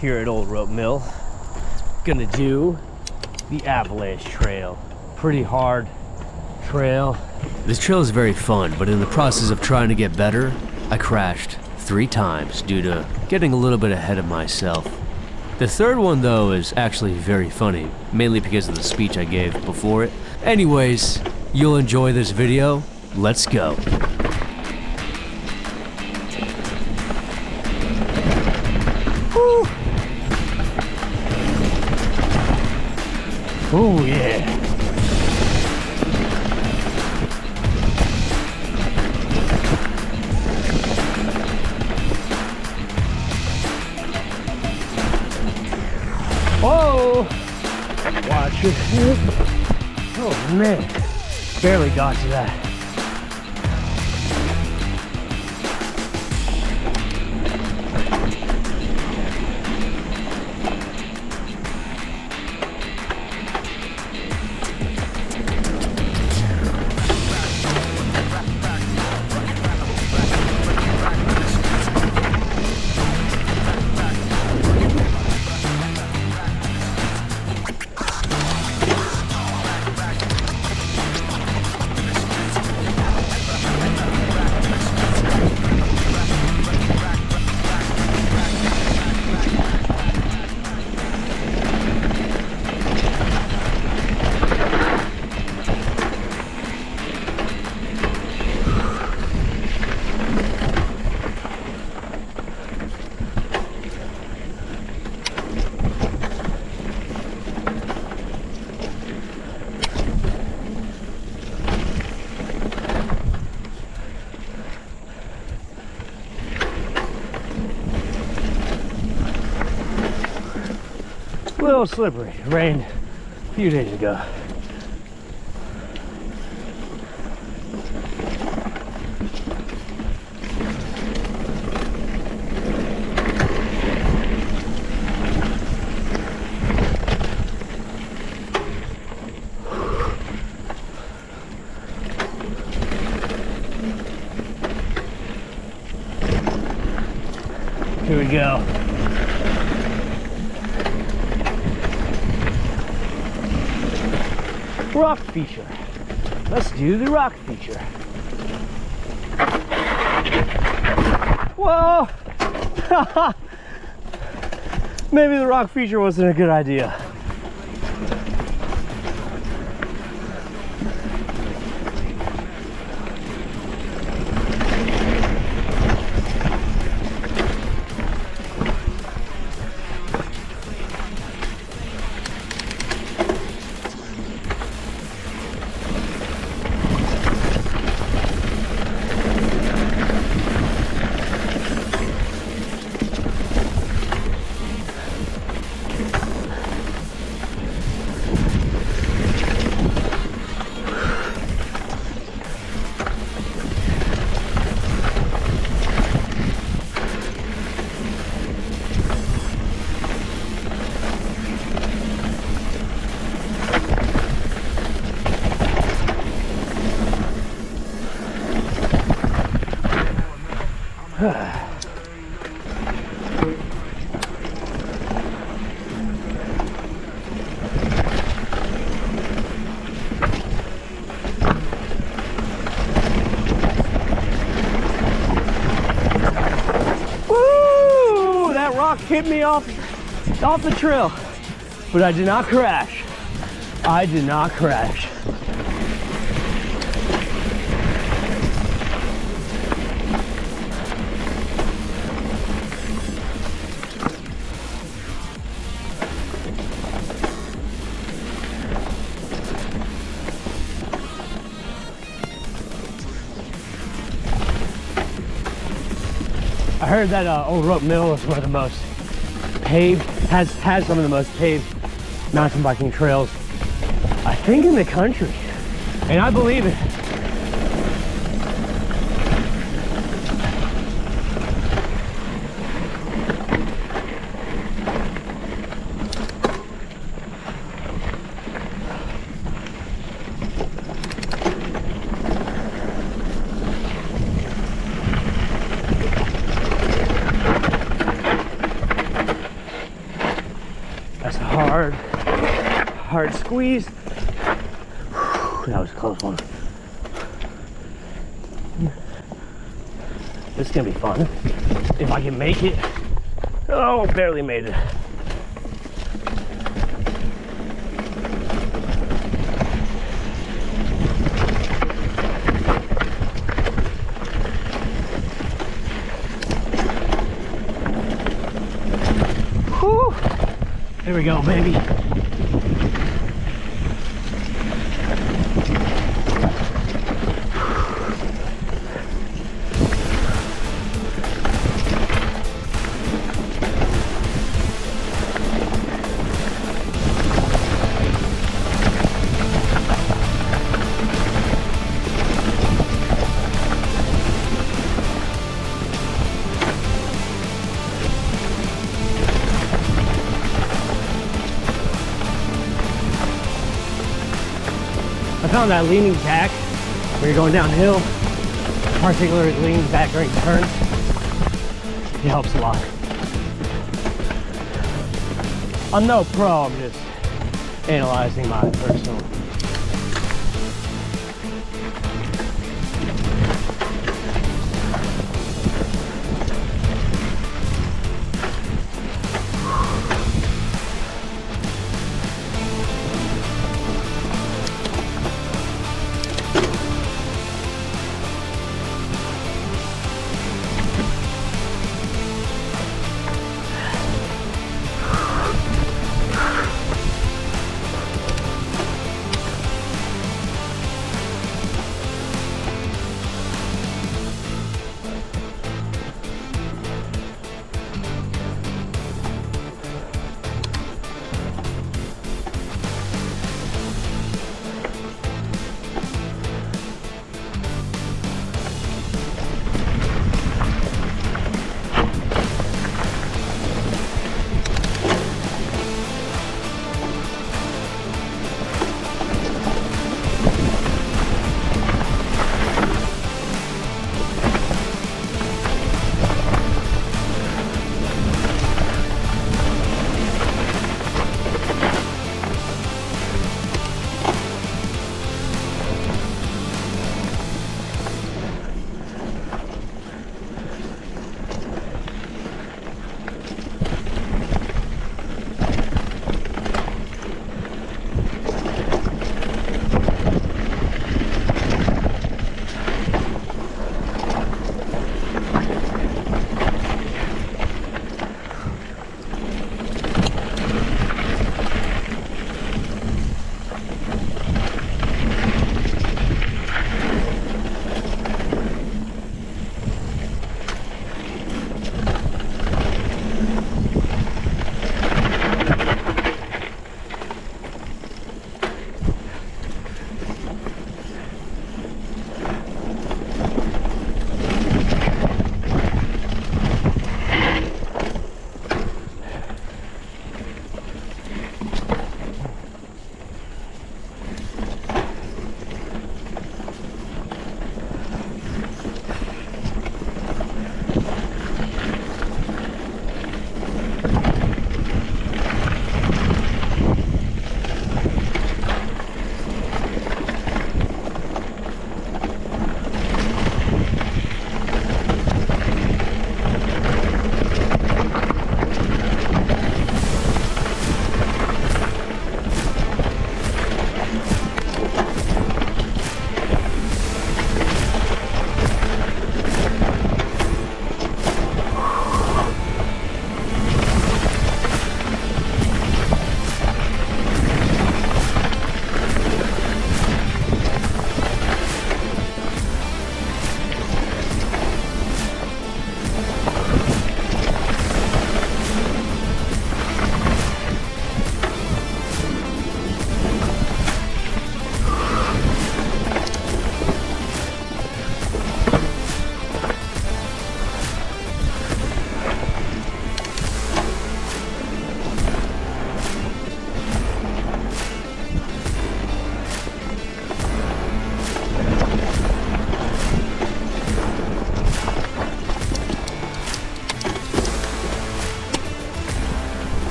here at Olde Rope Mill. Gonna do the Avalanche trail. Pretty hard trail. This trail is very fun, but in the process of trying to get better, I crashed 3 times due to getting a little bit ahead of myself. The third one though is actually very funny, mainly because of the speech I gave before it. Anyways, you'll enjoy this video. Let's go. Woo. Oh yeah. Whoa! Watch your head. Oh man, barely got to that. A little slippery. It rained a few days ago. Here we go. Rock feature. Let's do the rock feature. Whoa! Maybe the rock feature wasn't a good idea. Woo! That rock hit me off the trail, but I did not crash. I did not crash. I heard that Olde Rope Mill is one of the most paved, has some of the most paved mountain biking trails, I think, in the country. And I believe it. That's a hard squeeze. That was a close one. This is gonna be fun. If I can make it. Oh, barely made it. Whew. There we go, baby. I found that leaning back when you're going downhill, particularly leaning back during turns, it helps a lot. I'm no pro, I'm just analyzing my personal.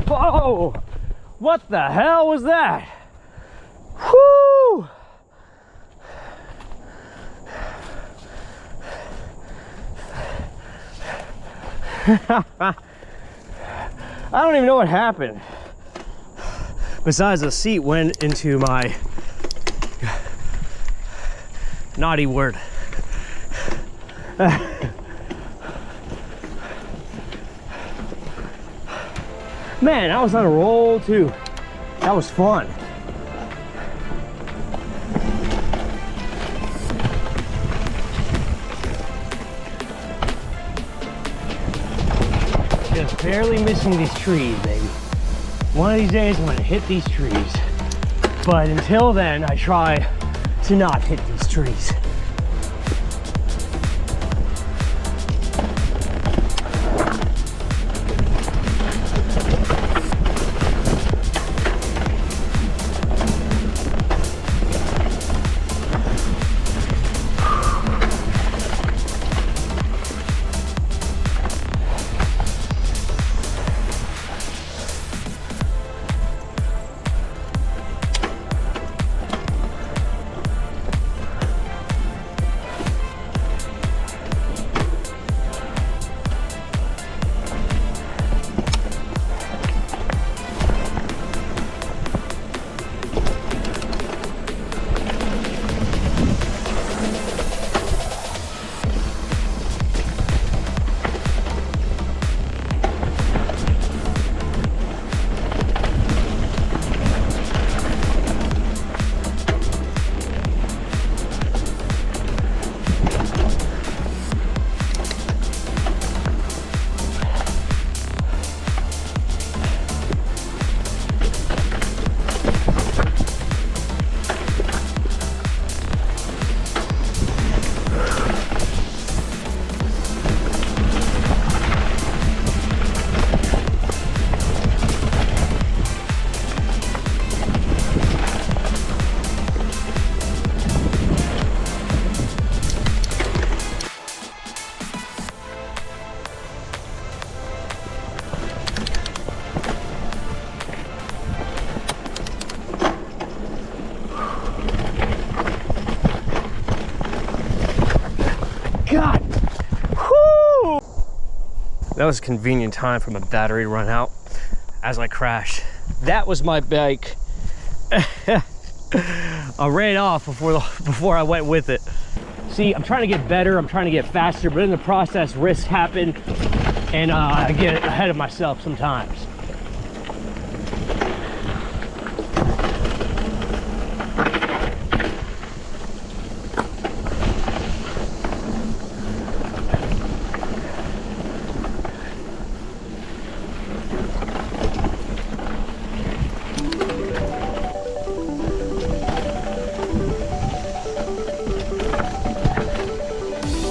Whoa! What the hell was that? Whoo! I don't even know what happened. Besides, the seat went into my naughty word. Man, I was on a roll too. That was fun. Just barely missing these trees, baby. One of these days I'm gonna hit these trees. But until then, I try to not hit these trees. God! Whoo! That was a convenient time for my battery to run out as I crashed. That was my bike. I ran off before I went with it. See, I'm trying to get better, I'm trying to get faster, but in the process, risks happen, and I get ahead of myself sometimes.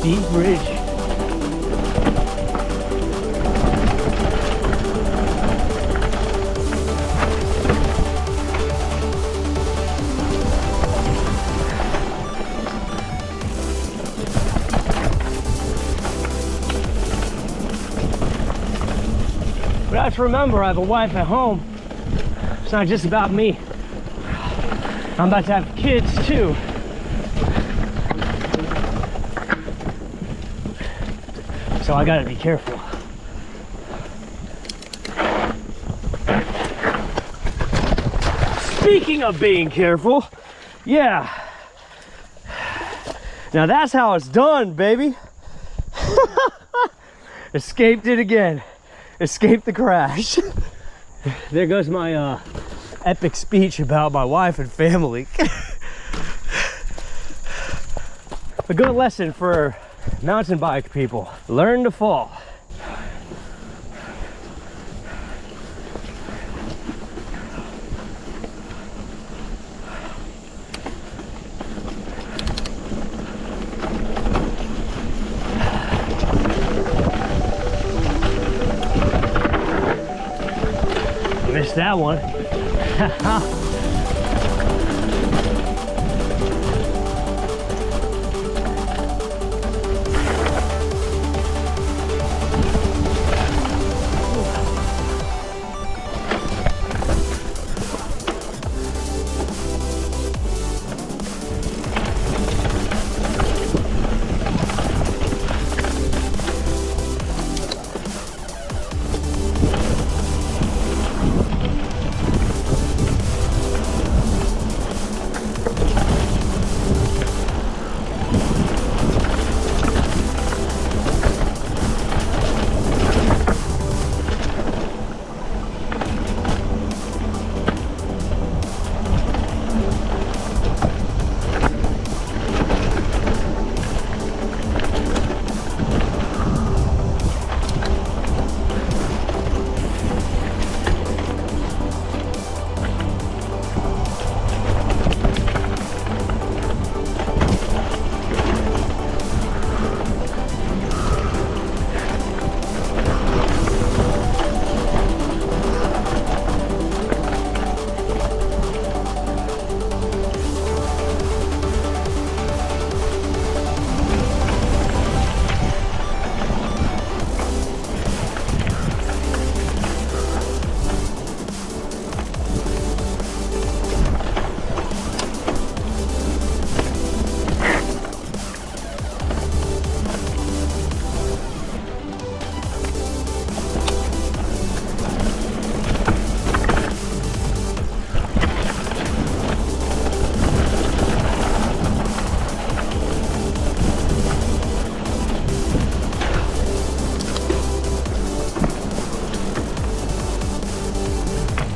Deep bridge. But I have to remember, I have a wife at home. It's not just about me. I'm about to have kids too. So I gotta be careful. Speaking of being careful, yeah. Now that's how it's done, baby. Escaped it again. Escaped the crash. There goes my epic speech about my wife and family. A good lesson for mountain bike people: learn to fall. missed that one.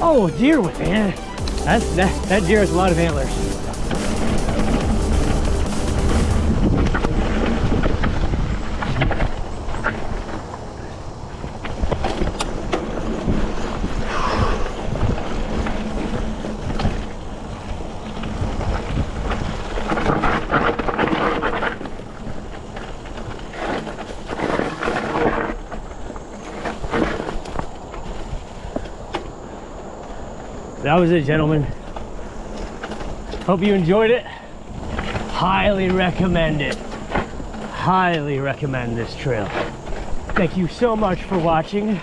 Oh, deer with it. That deer has a lot of antlers. That was it, gentlemen. Hope you enjoyed it. Highly recommend it. Highly recommend this trail. Thank you so much for watching.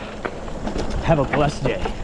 Have a blessed day.